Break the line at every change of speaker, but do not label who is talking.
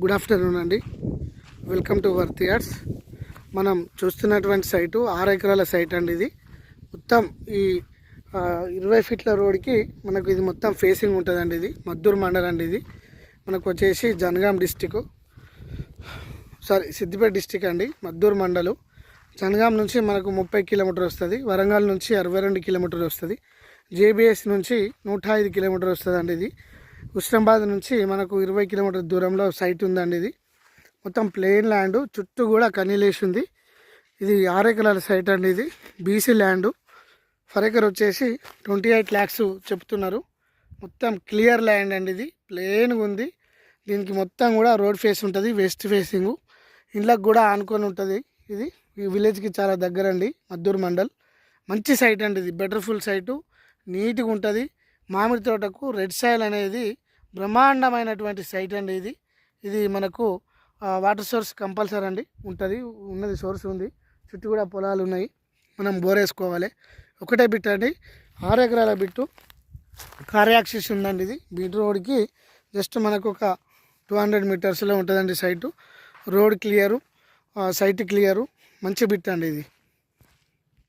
Good afternoon అండి. Welcome to worth yards. మనం చూస్తున్నటువంటి సైటు 6 ఎకరాల సైట్ అండి. ఇది మొత్తం ఈ 20 ఫీట్ల రోడ్కి మనకు ఇది మొత్తం ఫేసింగ్ ఉంటుందండి. ఇది మద్దూరు మండలం అండి. ఇది మనకు వచ్చేసి జనగాం డిస్టిక్, సిద్దిపేట డిస్టిక్ అండి. మద్దూరు మండలం. జనగాం నుంచి మనకు 30 కిలోమీటర్ వస్తుంది. వరంగల్ నుంచి 62 కిలోమీటర్లు వస్తుంది. జేబీఎస్ నుంచి 105 కిలోమీటర్ వస్తుంది అండి. ఇది హుస్నాబాద్ నుంచి మనకు 20 కిలోమీటర్ దూరంలో సైట్ ఉందండి. ఇది మొత్తం ప్లెయిన్ ల్యాండ్, చుట్టూ కూడా కనీలేసి ఉంది. ఇది 6 ఎకరాల సైట్ అండి. ఇది బీసీ ల్యాండ్. ఫర్ ఎకర్ వచ్చేసి 28 lakhs చెప్తున్నారు. మొత్తం క్లియర్ ల్యాండ్ అండి. ఇది ప్లెయిన్గా ఉంది. దీనికి మొత్తం కూడా రోడ్ ఫేస్ ఉంటుంది, వెస్ట్ ఫేసింగ్. ఇండ్లకు కూడా ఆనుకొని ఉంటుంది. ఇది ఈ విలేజ్కి చాలా దగ్గర అండి. మద్దూరు మండల్ మంచి సైట్ అండి. ఇది బెటర్ఫుల్ సైటు, నీట్గా ఉంటుంది. మామిడి తోటకు రెడ్ సాయిల్ అనేది బ్రహ్మాండమైనటువంటి సైట్ అండి. ఇది మనకు వాటర్ సోర్స్ కంపల్సరీ అండి ఉన్నది సోర్స్ ఉంది. చుట్టూ కూడా పొలాలు ఉన్నాయి. మనం బోర్ వేసుకోవాలి. ఒకటే బిట్ అండి, 6 ఎకరాల బిట్టు. కార్ యాక్సిస్ ఉందండి. ఇది బీట్ రోడ్కి జస్ట్ మనకు ఒక 200 మీటర్స్లో ఉంటుందండి site. Road clear, site clear, మంచి బిట్ అండి. ఇది